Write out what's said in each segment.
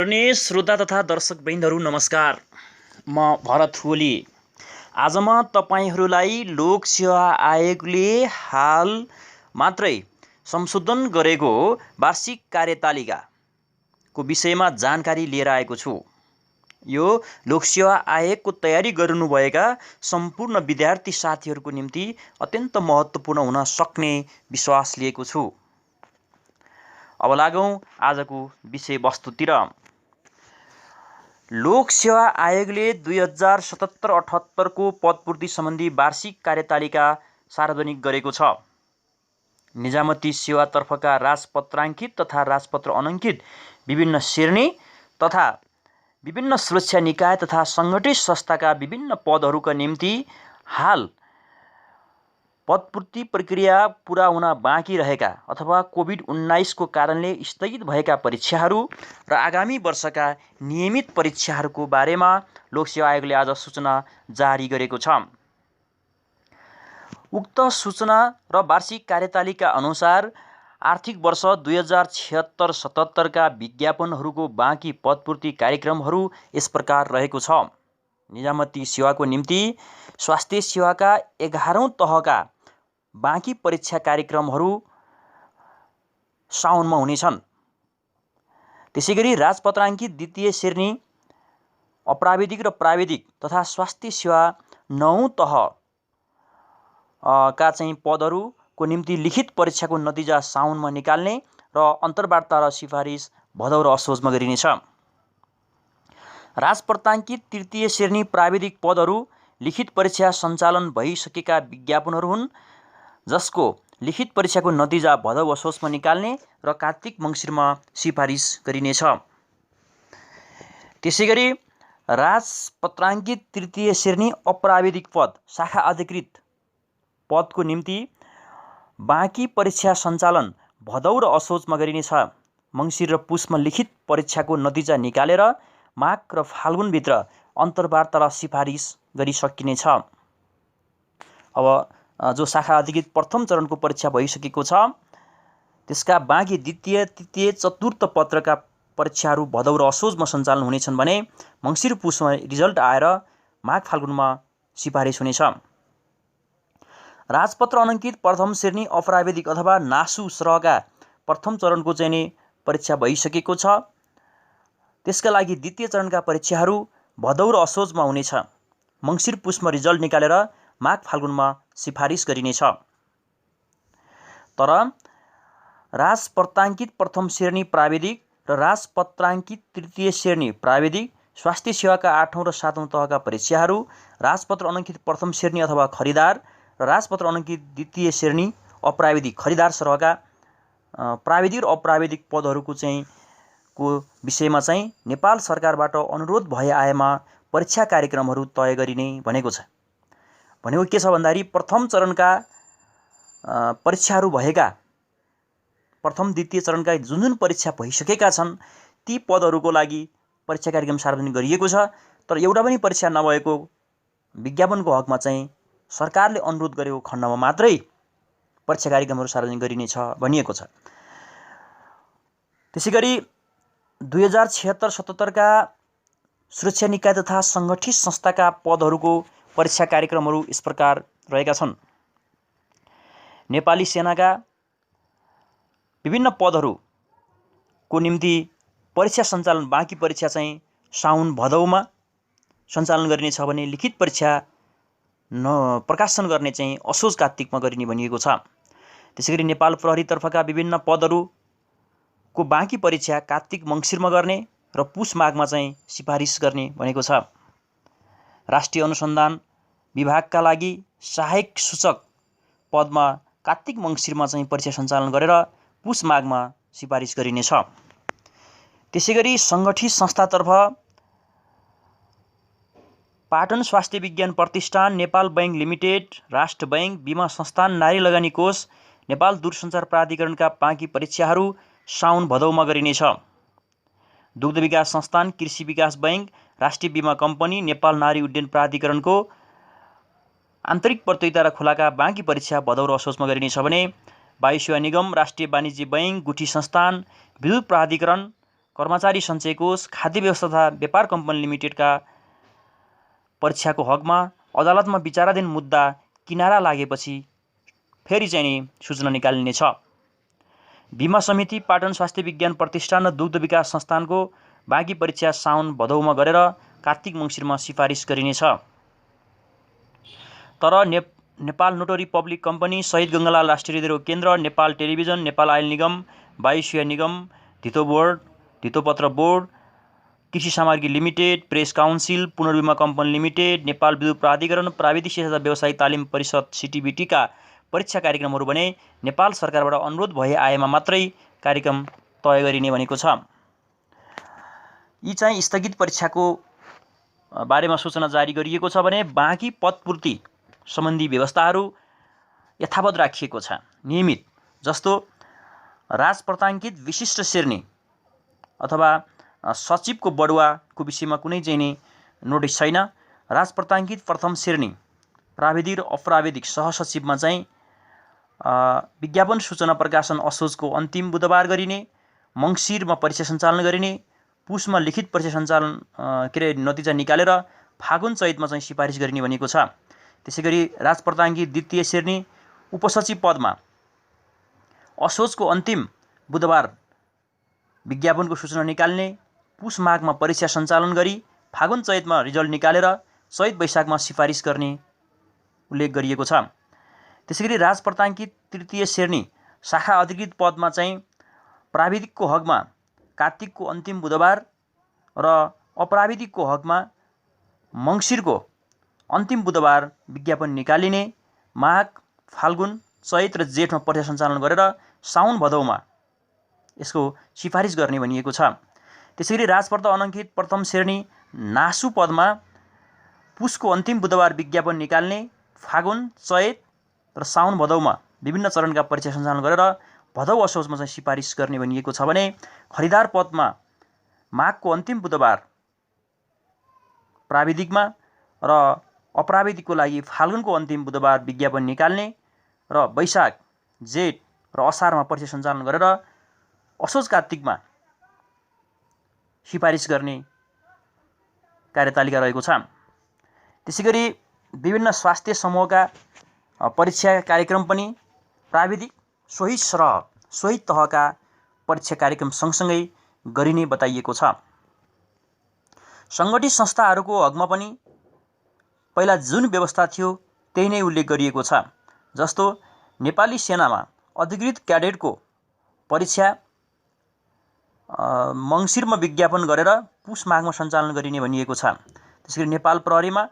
आदरणीय श्रोता तथा दर्शकवृन्दहरू नमस्कार। म भरत ओली। आज म तपाईहरूलाई लोक सेवा आयोगले हाल मात्रै संशोधन गरेको वार्षिक कार्यतालिकाको विषयमा जानकारी लिएर आएको छु। यो लोक सेवा आयोगको तयारी गर्नुभएका सम्पूर्ण विद्यार्थी साथीहरूको निम्ति अत्यन्त महत्त्वपूर्ण हुन सक्ने विश्वास लिएको छु। अब लागौँ आजको विषयवस्तुतिर। लोक सेवा आयोगले 2077-78 को पदपूर्ति सम्बन्धी वार्षिक कार्यतालिका सार्वजनिक गरेको छ। निजामती सेवातर्फका राजपत्राङ्कित तथा राजपत्र अनङ्कित विभिन्न श्रेणी तथा विभिन्न सुरक्षा निकाय तथा सङ्गठित संस्थाका विभिन्न पदहरूका निम्ति हाल पदपूर्ति प्रक्रिया पुरा हुन बाँकी रहेका अथवा कोभिड-19 को कारणले स्थगित भएका परीक्षाहरू र आगामी वर्षका नियमित परीक्षाहरूको बारेमा लोक सेवा आयोगले आज सूचना जारी गरेको छ। उक्त सूचना र वार्षिक कार्यतालिका अनुसार आर्थिक वर्ष 2076-77 का विज्ञापनहरूको बाँकी पदपूर्ति कार्यक्रमहरू यस प्रकार रहेको छ। निजामती सेवाको निम्ति स्वास्थ्य सेवाका 11औं तहका बाँकी परीक्षा कार्यक्रमहरू साउनमा हुनेछन्। त्यसैगरी राजपत्राङ्कित द्वितीय श्रेणी अप्राविधिक र प्राविधिक तथा स्वास्थ्य सेवा 9औं तह का चाहिँ पदहरूको निम्ति लिखित परीक्षाको नतिजा साउनमा निकाल्ने र अन्तर्वार्ता र सिफारिस भदौ र असोजमा गरिनेछ। राजपत्राङ्कित तृतीय श्रेणी प्राविधिक पदहरू लिखित परीक्षा सञ्चालन भइसकेका विज्ञापनहरू हुन्, जसको लिखित परीक्षाको नतिजा भदौ असोजमा निकाल्ने र कार्तिक मङ्सिरमा सिफारिस गरिनेछ। त्यसैगरी राजपत्राङ्कित तृतीय श्रेणी अप्राविधिक पद शाखा अधिकृत पदको निम्ति बाँकी परीक्षा सञ्चालन भदौ र असोजमा गरिनेछ। मङ्सिर र पुसमा लिखित परीक्षाको नतिजा निकालेर माघ र फाल्गुनभित्र अन्तर्वार्ता र सिफारिस गरिसकिनेछ। अब जो शाखा अधिकृत प्रथम चरणको परीक्षा भइसकेको छ, त्यसका बाँकी द्वितीय, तृतीय, चतुर्थ पत्रका परीक्षाहरू भदौ र असोजमा सञ्चालन हुनेछन् भने मङ्सिर पुसमा रिजल्ट आएर माघ फाल्गुनमा सिफारिस हुनेछ। राजपत्र अनङ्कित प्रथम श्रेणी अप्राविधिक अथवा नासु सरहका प्रथम चरणको चाहिँ नि परीक्षा भइसकेको छ। त्यसका लागि द्वितीय चरणका परीक्षाहरू भदौ र असोजमा हुनेछ। मङ्सिर पुसमा रिजल्ट निकालेर माघ फाल्गुनमा सिफारिस गरिनेछ। तर राजपत्राङ्कित प्रथम श्रेणी प्राविधिक र राजपत्राङ्कित तृतीय श्रेणी प्राविधिक स्वास्थ्य सेवाका 8औं र 7औं तहका परीक्षाहरू राजपत्र अनङ्कित प्रथम श्रेणी अथवा खरिदार र राजपत्र अनङ्कित द्वितीय श्रेणी अप्राविधिक खरिदार सरहका प्राविधिक र अप्राविधिक पदहरूको चाहिँ को विषयमा चाहिँ नेपाल सरकारबाट अनुरोध भए आएमा परीक्षा कार्यक्रमहरू तय गरिने भनेको छ। भनेको के छ भन्दाखेरि प्रथम चरणका परीक्षाहरू भएका प्रथम द्वितीय चरणका जुन जुन परीक्षा भइसकेका छन् ती पदहरूको लागि परीक्षा कार्यक्रम सार्वजनिक गरिएको छ। तर एउटा पनि परीक्षा नभएको विज्ञापनको हकमा चाहिँ सरकारले अनुरोध गरेको खण्डमा मात्रै परीक्षा कार्यक्रमहरू सार्वजनिक गरिनेछ भनिएको छ। त्यसैगरी 2076-77 का सुरक्षा निकाय तथा सङ्गठित संस्थाका पदहरूको परीक्षा कार्यक्रमहरू यस प्रकार रहेका छन्। नेपाली सेनाका विभिन्न पदहरूको निम्ति परीक्षा सञ्चालन बाँकी परीक्षा चाहिँ साउन भदौमा सञ्चालन गरिनेछ भने लिखित परीक्षा प्रकाशन गर्ने चाहिँ असोज कार्तिकमा गरिने भनिएको छ। त्यसैगरी नेपाल प्रहरीतर्फका विभिन्न पदहरूको बाँकी परीक्षा कार्तिक मङ्सिरमा गर्ने र पुस माघमा चाहिँ सिफारिस गर्ने भनेको छ। राष्ट्रिय अनुसन्धान विभागका लागि सहायक सूचक पदमा कार्तिक मङ्सिरमा चाहिँ परीक्षा सञ्चालन गरेर पुस माघमा सिफारिस गरिनेछ। त्यसैगरी सङ्गठित संस्थातर्फ पाटन स्वास्थ्य विज्ञान प्रतिष्ठान, नेपाल बैंक लिमिटेड, राष्ट्र बैंक, बीमा संस्थान, नारी लगानी कोष, नेपाल दूरसञ्चार प्राधिकरणका बाँकी परीक्षाहरू साउन भदौमा गरिनेछ। दुग्ध विकास संस्थान, कृषि विकास बैंक, राष्ट्रिय बीमा कम्पनी, नेपाल नारी उड्डयन प्राधिकरणको आन्तरिक प्रतियोगिता र खुलाका बाँकी परीक्षा भदौ र असोजमा गरिनेछ भने वायु सेवा निगम, राष्ट्रिय वाणिज्य बैंक, गुठी संस्थान, विद्युत प्राधिकरण, कर्मचारी सञ्चय कोष, खाद्य व्यवस्था तथा व्यापार कम्पनी लिमिटेडका परीक्षाको हकमा अदालतमा विचाराधीन मुद्दा किनारा लागेपछि फेरि चाहिँ सूचना निकालिनेछ। बीमा समिति, पाटन स्वास्थ्य विज्ञान प्रतिष्ठान र दुग्ध विकास संस्थानको बाँकी परीक्षा साउन भदौमा गरेर कार्तिक मङ्सिरमा सिफारिस गरिनेछ। तर नेपाल नोटरी पब्लिक कम्पनी, शहीद गङ्गालाल राष्ट्रिय हृदयरोग केन्द्र, नेपाल टेलिभिजन, नेपाल आयल निगम, वायुसेवा निगम, धितो बोर्ड, धितोपत्र बोर्ड, कृषि सामग्री लिमिटेड, प्रेस काउन्सिल, पुनर्बिमा कम्पनी लिमिटेड, नेपाल विद्युत प्राधिकरण, प्राविधिक शिक्षा तथा व्यावसायिक तालिम परिषद CTBT का परीक्षा कार्यक्रमहरू भने नेपाल सरकारबाट अनुरोध भए आएमा मात्रै कार्यक्रम तय गरिने भनेको छ। यी चाहिँ स्थगित परीक्षाको बारेमा सूचना जारी गरिएको छ भने बाँकी पदपूर्ति सम्बन्धी व्यवस्थाहरू यथावत राखिएको छ। नियमित जस्तो राजप्रताङ्कित विशिष्ट श्रेणी अथवा सचिवको बढुवाको विषयमा कुनै चाहिँ नि नोटिस छैन। राजप्रताङ्कित प्रथम श्रेणी प्राविधिक र अप्राविधिक सहसचिवमा चाहिँ विज्ञापन सूचना प्रकाशन असोजको अन्तिम बुधबार गरिने, मङ्सिरमा परीक्षा सञ्चालन गरिने, पुसमा लिखित परीक्षा सञ्चालन नतिजा निकालेर फागुन चैतमा चाहिँ सिफारिस गरिने भनिएको छ। त्यसैगरी राजप्रताङ्कित द्वितीय श्रेणी उपसचिव पदमा असोजको अन्तिम बुधबार विज्ञापनको सूचना निकाल्ने, पुस माघमा परीक्षा सञ्चालन गरी फागुन चैतमा रिजल्ट निकालेर चैत वैशाखमा सिफारिस गर्ने उल्लेख गरिएको छ। त्यसैगरी राजप्रताङ्कित तृतीय श्रेणी शाखा अधिकृत पदमा चाहिँ प्राविधिकको हकमा कार्तिकको अन्तिम बुधबार र अप्राविधिकको हकमा मङ्सिरको अन्तिम बुधबार विज्ञापन निकालिने, माघ, फाल्गुन, चैत र जेठमा परीक्षा सञ्चालन गरेर साउन भदौमा यसको सिफारिस गर्ने भनिएको छ। त्यसैगरी राजपत्र अनङ्कित प्रथम श्रेणी नासु पदमा पुसको अन्तिम बुधबार विज्ञापन निकाल्ने, फागुन, चैत र साउन भदौमा विभिन्न चरणका परीक्षा सञ्चालन गरेर भदौ असोजमा चाहिँ सिफारिस गर्ने भनिएको छ भने खरिदार पदमा माघको अन्तिम बुधबार प्राविधिकमा र अप्राविधिकको लागि फाल्गुनको अन्तिम बुधबार विज्ञापन निकाल्ने र वैशाख, जेठ र असारमा परीक्षा सञ्चालन गरेर असोज कार्तिकमा सिफारिस गर्ने कार्यतालिका रहेको छ। त्यसैगरी विभिन्न स्वास्थ्य समूहका परीक्षा कार्यक्रम पनि प्राविधिक सोही तहका परीक्षा कार्यक्रम सँगसँगै गरिने बताइएको छ। सङ्गठित संस्थाहरूको हकमा पनि पहिला जुन व्यवस्था थियो त्यही नै उल्लेख गरिएको छ। जस्तो नेपाली सेनामा अधिकृत क्याडेटको परीक्षा मङ्सिरमा विज्ञापन गरेर पुस माघमा सञ्चालन गरिने भनिएको छ। त्यसैगरी नेपाल प्रहरीमा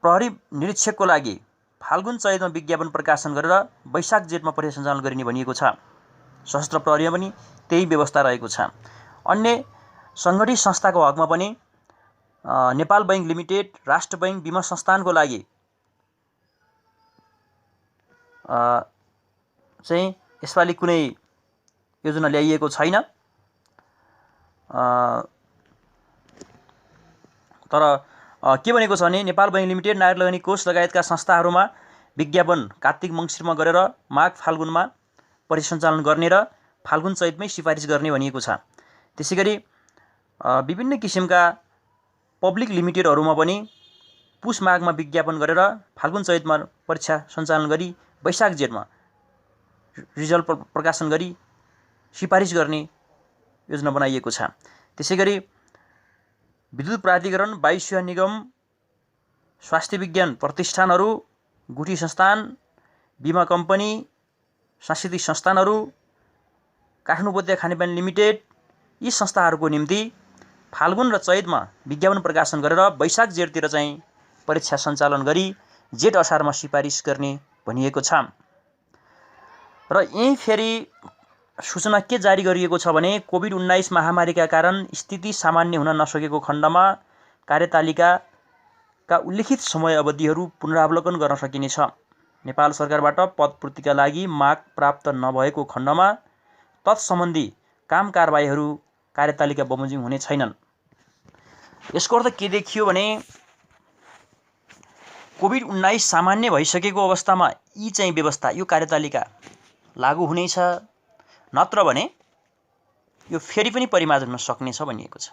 प्रहरी निरीक्षकको लागि फाल्गुन चैतमा विज्ञापन प्रकाशन गरेर वैशाख जेठमा परीक्षा सञ्चालन गरिने भनिएको छ। सशस्त्र प्रहरीमा पनि त्यही व्यवस्था रहेको छ। अन्य सङ्गठित संस्थाको हकमा पनि नेपाल बैंक लिमिटेड, राष्ट्र बैंक, बीमा संस्थानको लागि चाहिँ यसपालि कुनै योजना ल्याइएको छैन। तर के भनेको छ भने नेपाल बैंक लिमिटेड, नागरिक लगानी कोष लगायतका संस्थाहरूमा विज्ञापन कार्तिक मङ्सिरमा गरेर माघ फाल्गुनमा परीक्षा सञ्चालन गर्ने र फाल्गुन चैतमै सिफारिस गर्ने भनिएको छ। त्यसैगरी विभिन्न किसिमका पब्लिक लिमिटेडहरूमा पनि पुस माघमा विज्ञापन गरेर फाल्गुन चैतमा परीक्षा सञ्चालन गरी वैशाख जेठमा रिजल्ट प्रकाशन गरी सिफारिस गर्ने योजना बनाइएको छ। त्यसैगरी विद्युत प्राधिकरण, वायुसेवा निगम, स्वास्थ्य विज्ञान प्रतिष्ठानहरू, गुठी संस्थान, बीमा कम्पनी, सांस्कृतिक संस्थानहरू, काठमाडौँ उपत्यका खानेपानी लिमिटेड, यी संस्थाहरूको निम्ति फाल्गुन र चैतमा विज्ञापन प्रकाशन गरेर वैशाख जेठतिर चाहिँ परीक्षा सञ्चालन गरी जेठ असारमा सिफारिस गर्ने भनिएको छ। र यही फेरि सूचना के जारी गरिएको छ भने कोभिड-19 महामारीका कारण स्थिति सामान्य हुन नसकेको खण्डमा कार्यतालिकाका उल्लेखित समय अवधिहरू पुनरावलोकन गर्न सकिनेछ। नेपाल सरकारबाट पदपूर्तिका लागि माग प्राप्त नभएको खण्डमा तत्सम्बन्धी काम कारबाहीहरू कार्यतालिका बमोजिम हुने छैनन्। यसको अर्थ के देखियो भने कोभिड-19 सामान्य भइसकेको अवस्थामा यी चाहिँ व्यवस्था, यो कार्यतालिका लागू हुनेछ। नत्र भने यो फेरि पनि परिमार्जन हुन सक्नेछ भनिएको छ।